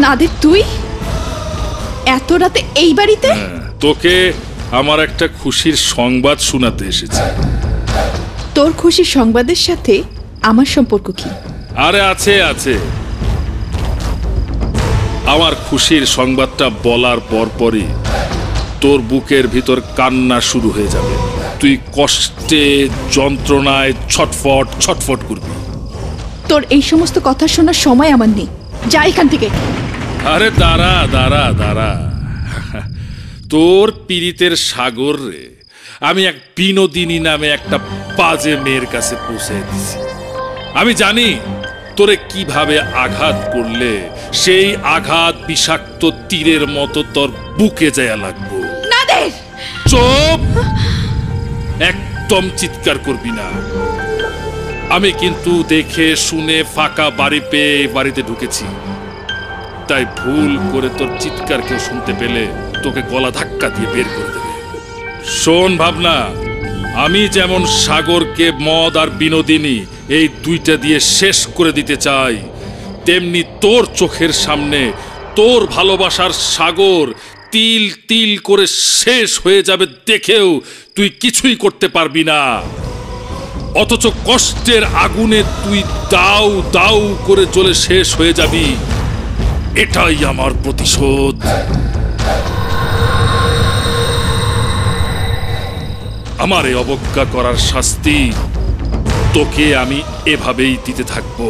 নাদের তুই এত রাতে এই বাড়িতে? তোকে আমার একটা খুশির সংবাদ শোনাতে এসেছি। তোর খুশির সংবাদের সাথে আমার সম্পর্ক কি? আরে আছে আছে। আমার খুশির সংবাদটা বলার পরপরই তোর বুকের ভিতর কান্না শুরু হয়ে যাবে। তুই কষ্টে যন্ত্রণায় ছটফট ছটফট করবি। তোর এই সমস্ত কথা শোনার সময় আমার নেই, যা এখান থেকে। আরে দাঁড়া দাঁড়া দাঁড়া, তোর পীড়িতের সাগর রে আমি এক বিনোদিনী নামে একটা বাজে মেয়ের কাছে পৌঁছে দিছি। আমি জানি তোরে কিভাবে আঘাত করলে সেই আঘাত বিষাক্ত তীরের মতো তোর বুকে যায় লাগবো। নাদের! চুপ! একদম চিৎকার করবি না। আমি কিন্তু দেখে শুনে ফাঁকা বাড়ি পেয়ে বাড়িতে ঢুকেছি, তাই ভুল করে তোর চিৎকার কেউ শুনতে পেলে তোকে গলা ধাক্কা দিয়ে বের করে দেবে। শোন ভাবনা, আমি যেমন সাগরকে মদ আর বিনোদিনী এই দুইটা দিয়ে শেষ করে দিতে চাই, তেমনি তোর চোখের সামনে তোর ভালোবাসার সাগর তিল তিল করে শেষ হয়ে যাবে দেখেও তুই কিছুই করতে পারবি না। অথচ কষ্টের আগুনে তুই দাউ দাউ করে জ্বলে শেষ হয়ে যাবি। এটাই আমার প্রতিশোধ। আমার এই অবজ্ঞা করার শাস্তি তোকে আমি এভাবেই দিতে থাকবো।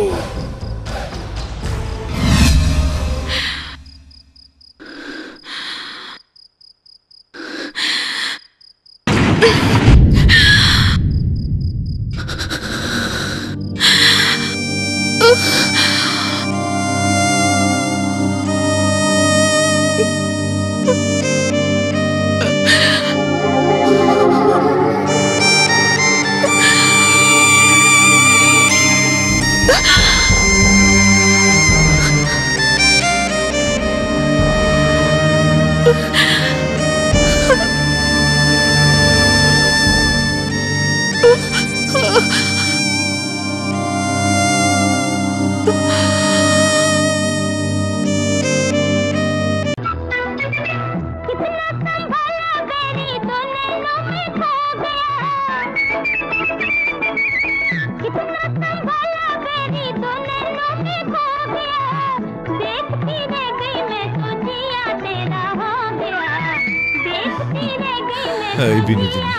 বিনোদিনী,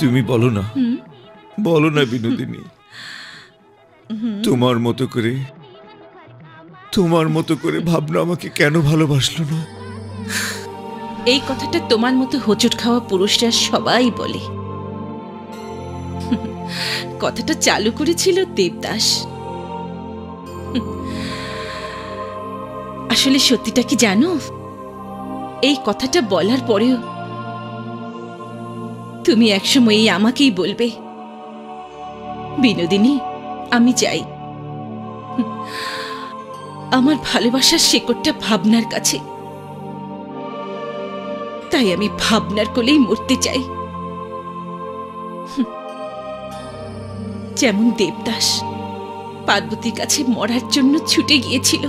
তুমি বলো না, বলো না বিনোদিনী, তোমার মতো করে ভাবনা আমাকে কেন ভালোবাসলো না? এই কথাটা তোমার মতো হোঁচট খাওয়া পুরুষরা সবাই বলে। কথাটা চালু করেছিল দেবদাস। আসলে সত্যিটা কি জানো? এই কথাটা বলার পরেও তুমি একসময় আমাকেই বলবে, বিনোদিনী আমি চাই আমার ভালোবাসার শেকড়টা ভাবনার কাছে, তাই আমি ভাবনার কোলেই মরতে চাই। যেমন দেবদাস পার্বতীর কাছে মরার জন্য ছুটে গিয়েছিল।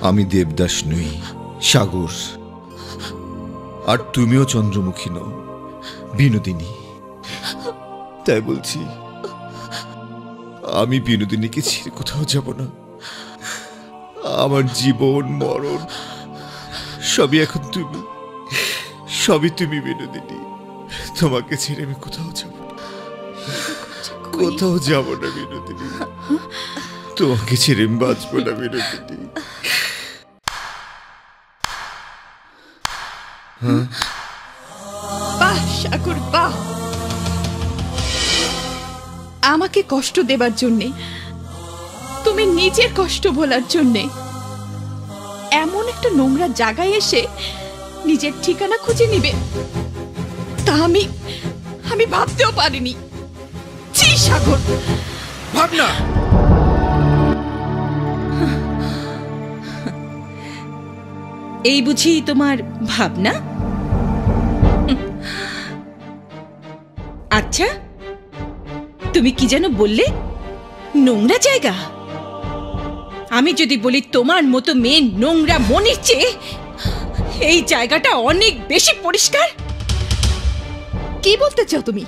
আমি দেবদাস নই, সাগর। আর তুমিও চন্দ্রমুখী নও বিনোদিনী। তাই বলছি, আমি বিনোদিনীকে ছেড়ে কোথাও যাব না। আমার জীবন মরণ সবই এখন তুমি, সবই তুমি বিনোদিনী। তোমাকে ছেড়ে আমি কোথাও যাব না, কোথাও যাব না বিনোদিনী। তোমাকে ছেড়ে আমি বাঁচবো না বিনোদিনী। বাহ সাগর বাহ! আমাকে কষ্ট দেবার জন্যে, তুমি নিজের কষ্ট ভোলার জন্যে এমন একটা নোংরা জায়গায় এসে নিজের ঠিকানা খুঁজে নিবে, তা আমি ভাবতেও পারিনি। ছি সাগর! ভাবনা, এই বুঝি তোমার ভাবনা? আচ্ছা, তুমি কি যেন বললে? নোংরা জায়গা? আমি যদি বলি তোমার মতো মেয়ে নোংরা মনের চেয়ে এই জায়গাটা অনেক বেশি পরিষ্কার? কি বলতে চাও তুমি?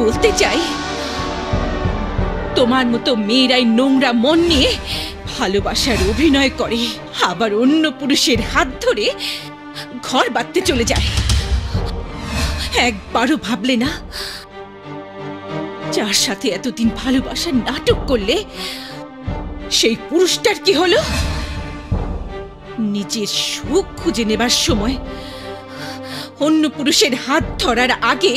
বলতে চাই, তোমার মতো মেয়েরাই নোংরা মন নিয়ে ভালোবাসার অভিনয় করে, আবার অন্য পুরুষের হাত ধরে ঘর বাঁধতে চলে যায়। একবারও ভাবলে না যার সাথে এতদিন ভালোবাসার নাটক করলে সেই পুরুষটার কি হলো? নিজের সুখ খুঁজে নেবার সময় অন্য পুরুষের হাত ধরার আগে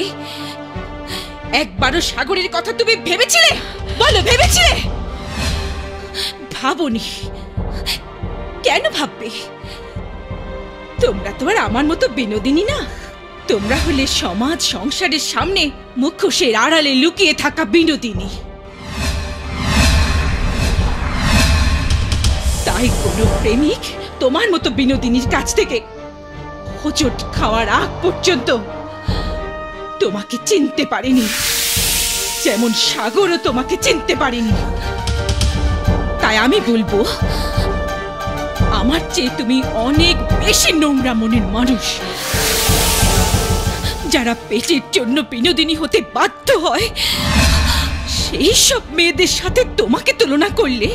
একবারও সাগরের কথা তুমি ভেবেছিলে? বলো, ভেবেছিলে? ভাবনি। কেন ভাববে? তোমরা তো আর আমার মতো বিনোদিনী না। তোমরা হলে সমাজ সংসারের সামনে মুখোশের আড়ালে লুকিয়ে থাকা বিনোদিনী। তাই কোনো প্রেমিক তোমার মতো বিনোদিনীর কাছ থেকে হোঁচট খাওয়ার আগ পর্যন্ত তোমাকে চিনতে পারেনি, যেমন সাগরও তোমাকে চিনতে পারেনি। তাই আমি বলবো, আমার চেয়ে তুমি অনেক বেশি নোংরা মনের মানুষ। যারা পেটের জন্য বিনোদিনী হতে বাধ্য হয়, সেই সব মেয়েদের সাথে তোমাকে তুলনা করলে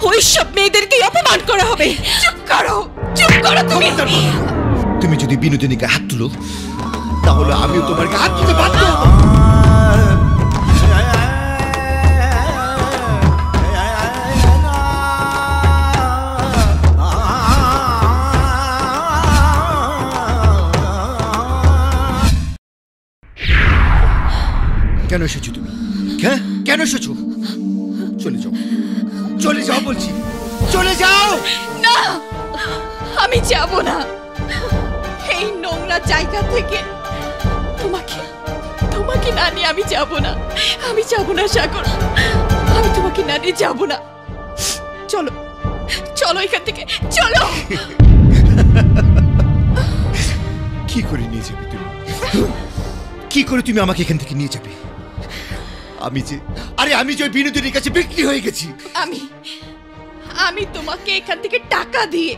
ওই সব মেয়েদেরকে অপমান করা হবে। চুপ করো, চুপ করো তুমি। তুমি যদি বিনোদিনীকে হাত তুলো, তাহলে আমিও তোমার হাত তুলতে বাধ্য হব। কেন এসেছো তুমি? হ্যাঁ, কেন এসেছো? চলে যাও, চলে যাও বলছি, চলে যাও। না, আমি যাব না। এই নোংরা জায়গা থেকে তোমাকে তোমাকে না নিয়ে আমি যাব না। আমি যাব না সাগর, আমি তোমাকে না নিয়ে যাব না। চলো, চলো এখান থেকে, চলো। কি করে নিয়ে যাবে তুমি? কি করে তুমি আমাকে এখান থেকে নিয়ে যাবে? আমি যে বিনোদিনীর কাছে বিক্রি হয়ে গেছি। আমি তোমাকে এখান থেকে টাকা দিয়ে,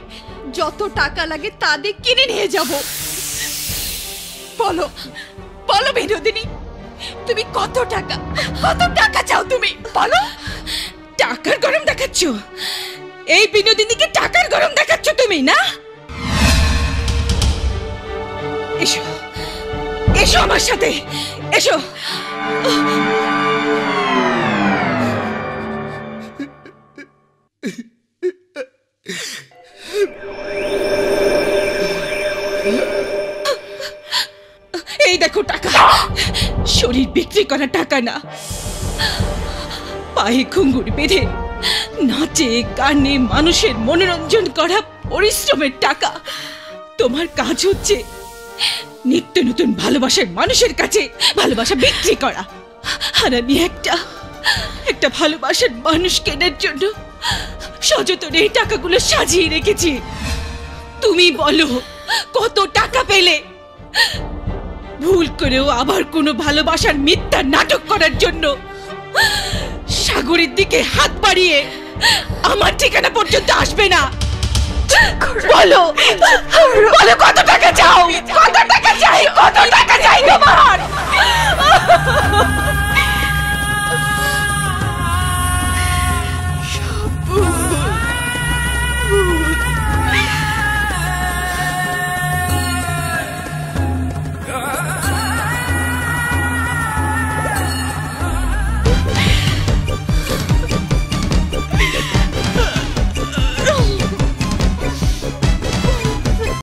যত টাকা লাগে তা দিয়ে কিনে নিয়ে যাব। বলো, বলো বিনোদিনী, তুমি কত টাকা চাও তুমি? বলো। টাকার গরম দেখাচ্ছ? এই বিনোদিনীকে টাকার গরম দেখাচ্ছ তুমি, না? এসো, এসো আমার সাথে, এসো। এই দেখো টাকা, শরীর বিক্রি করা টাকা না, পায়ে ঘুঙ্গুর বেঁধে নাচে গানে মানুষের মনোরঞ্জন করা পরিশ্রমের টাকা। তোমার কাজ হচ্ছে নিত্য নতুন ভালোবাসার মানুষের কাছে ভালোবাসা বিক্রি করা। আর আমি একটা ভালোবাসার মানুষ কেনার জন্য সযত্নে এই টাকাগুলো সাজিয়ে রেখেছি। তুমি বলো, কত টাকা পেলে? ভুল করেও আবার কোনো ভালোবাসার মিথ্যা নাটক করার জন্য সাগরের দিকে হাত বাড়িয়ে আমার ঠিকানা পর্যন্ত আসবে না। বলো, বলো কত টাকা চাও? কত টাকা চাই? কত টাকা চাই তোমার?